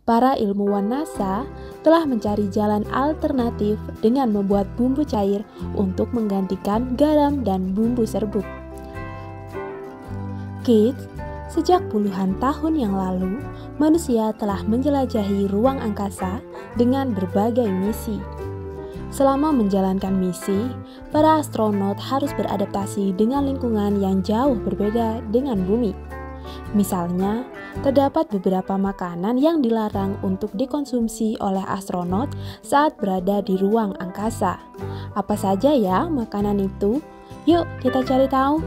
Para ilmuwan NASA telah mencari jalan alternatif dengan membuat bumbu cair untuk menggantikan garam dan bumbu serbuk. Kids, sejak puluhan tahun yang lalu, manusia telah menjelajahi ruang angkasa dengan berbagai misi. Selama menjalankan misi, para astronot harus beradaptasi dengan lingkungan yang jauh berbeda dengan bumi. Misalnya, terdapat beberapa makanan yang dilarang untuk dikonsumsi oleh astronot saat berada di ruang angkasa. Apa saja ya makanan itu? Yuk kita cari tahu.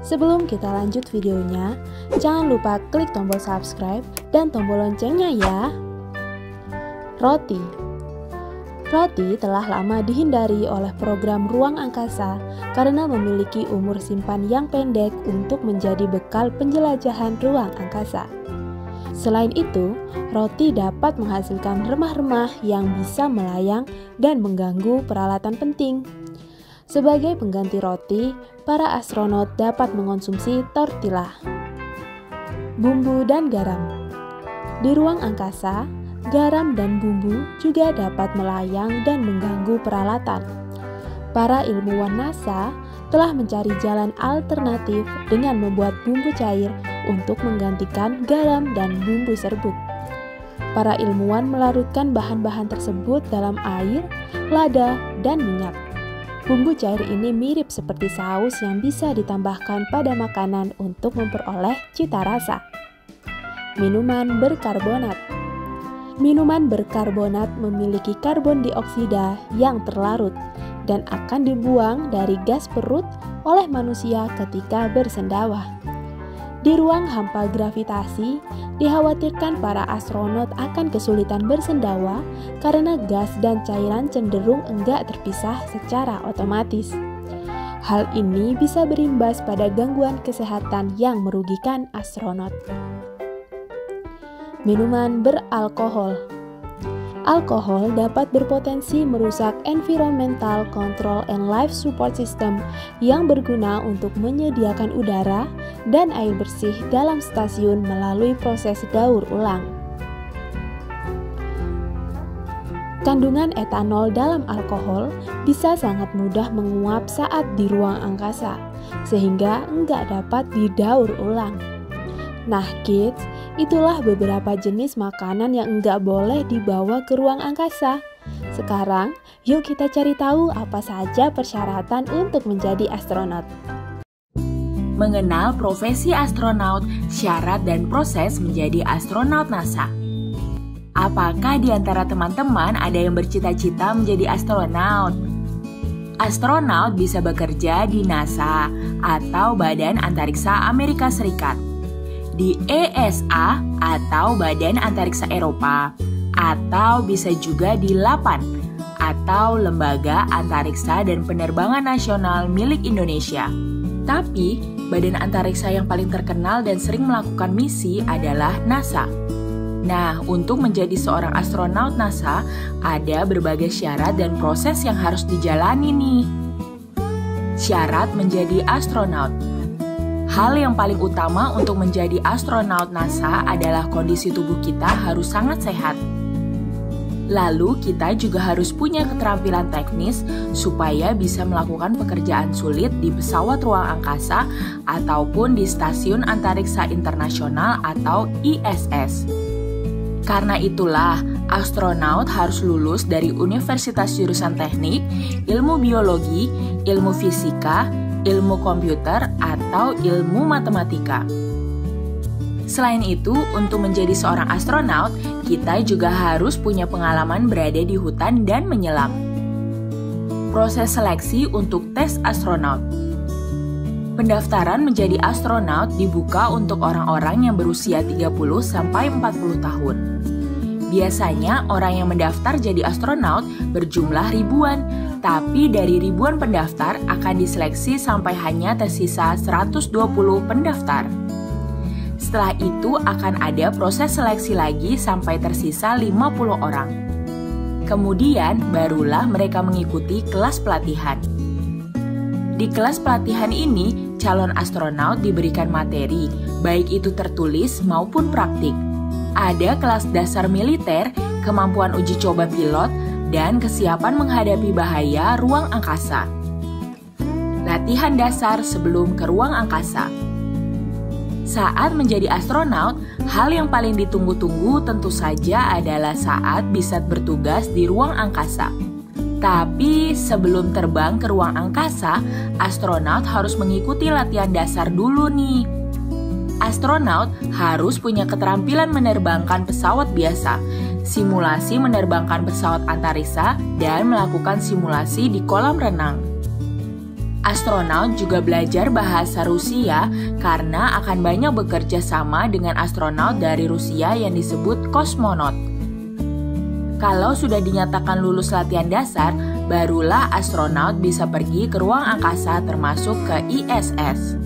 Sebelum kita lanjut videonya, jangan lupa klik tombol subscribe dan tombol loncengnya ya. Roti. Roti telah lama dihindari oleh program ruang angkasa karena memiliki umur simpan yang pendek untuk menjadi bekal penjelajahan ruang angkasa. Selain itu, roti dapat menghasilkan remah-remah yang bisa melayang dan mengganggu peralatan penting. Sebagai pengganti roti, para astronot dapat mengonsumsi tortilla. Bumbu dan garam. Di ruang angkasa, garam dan bumbu juga dapat melayang dan mengganggu peralatan. Para ilmuwan NASA telah mencari jalan alternatif dengan membuat bumbu cair untuk menggantikan garam dan bumbu serbuk. Para ilmuwan melarutkan bahan-bahan tersebut dalam air, lada, dan minyak. Bumbu cair ini mirip seperti saus yang bisa ditambahkan pada makanan untuk memperoleh cita rasa. Minuman berkarbonat. Minuman berkarbonat memiliki karbon dioksida yang terlarut dan akan dibuang dari gas perut oleh manusia ketika bersendawa. Di ruang hampa gravitasi, dikhawatirkan para astronot akan kesulitan bersendawa karena gas dan cairan cenderung enggak terpisah secara otomatis. Hal ini bisa berimbas pada gangguan kesehatan yang merugikan astronot. Minuman beralkohol. Alkohol dapat berpotensi merusak environmental control and life support system yang berguna untuk menyediakan udara dan air bersih dalam stasiun melalui proses daur ulang. Kandungan etanol dalam alkohol bisa sangat mudah menguap saat di ruang angkasa, sehingga enggak dapat didaur ulang. Nah kids, itulah beberapa jenis makanan yang enggak boleh dibawa ke ruang angkasa. Sekarang, yuk kita cari tahu apa saja persyaratan untuk menjadi astronot. Mengenal profesi astronot, syarat dan proses menjadi astronot NASA. Apakah di antara teman-teman ada yang bercita-cita menjadi astronot? Astronot bisa bekerja di NASA atau Badan Antariksa Amerika Serikat, di ESA atau Badan Antariksa Eropa, atau bisa juga di LAPAN atau Lembaga Antariksa dan Penerbangan Nasional milik Indonesia. Tapi, badan antariksa yang paling terkenal dan sering melakukan misi adalah NASA. Nah, untuk menjadi seorang astronot NASA, ada berbagai syarat dan proses yang harus dijalani nih. Syarat menjadi astronot. Hal yang paling utama untuk menjadi astronot NASA adalah kondisi tubuh kita harus sangat sehat. Lalu kita juga harus punya keterampilan teknis supaya bisa melakukan pekerjaan sulit di pesawat ruang angkasa ataupun di Stasiun Antariksa Internasional atau ISS. Karena itulah, astronot harus lulus dari universitas jurusan teknik, ilmu biologi, ilmu fisika, ilmu komputer, atau ilmu matematika. Selain itu, untuk menjadi seorang astronot, kita juga harus punya pengalaman berada di hutan dan menyelam. Proses seleksi untuk tes astronot. Pendaftaran menjadi astronot dibuka untuk orang-orang yang berusia 30-40 tahun. Biasanya orang yang mendaftar jadi astronot berjumlah ribuan, tapi dari ribuan pendaftar akan diseleksi sampai hanya tersisa 120 pendaftar. Setelah itu akan ada proses seleksi lagi sampai tersisa 50 orang. Kemudian barulah mereka mengikuti kelas pelatihan. Di kelas pelatihan ini, calon astronot diberikan materi, baik itu tertulis maupun praktik. Ada kelas dasar militer, kemampuan uji coba pilot, dan kesiapan menghadapi bahaya ruang angkasa. Latihan dasar sebelum ke ruang angkasa. Saat menjadi astronot, hal yang paling ditunggu-tunggu tentu saja adalah saat bisa bertugas di ruang angkasa. Tapi sebelum terbang ke ruang angkasa, astronot harus mengikuti latihan dasar dulu nih. Astronot harus punya keterampilan menerbangkan pesawat biasa, simulasi menerbangkan pesawat antariksa, dan melakukan simulasi di kolam renang. Astronot juga belajar bahasa Rusia karena akan banyak bekerja sama dengan astronot dari Rusia yang disebut kosmonot. Kalau sudah dinyatakan lulus latihan dasar, barulah astronot bisa pergi ke ruang angkasa termasuk ke ISS.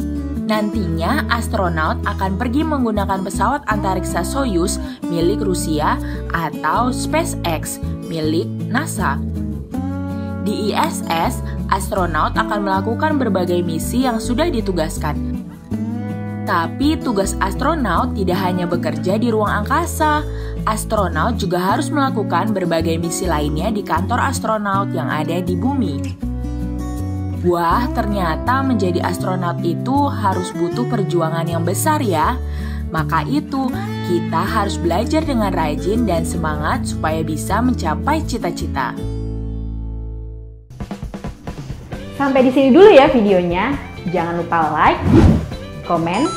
Nantinya astronot akan pergi menggunakan pesawat antariksa Soyuz milik Rusia atau SpaceX milik NASA. Di ISS, astronot akan melakukan berbagai misi yang sudah ditugaskan. Tapi tugas astronot tidak hanya bekerja di ruang angkasa. Astronot juga harus melakukan berbagai misi lainnya di kantor astronot yang ada di bumi. Wah, ternyata menjadi astronot itu harus butuh perjuangan yang besar ya. Maka itu, kita harus belajar dengan rajin dan semangat supaya bisa mencapai cita-cita. Sampai di sini dulu ya videonya. Jangan lupa like, komen,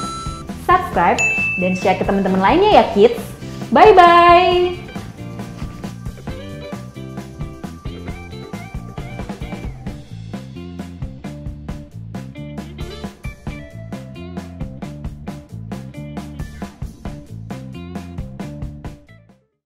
subscribe, dan share ke teman-teman lainnya ya kids. Bye-bye!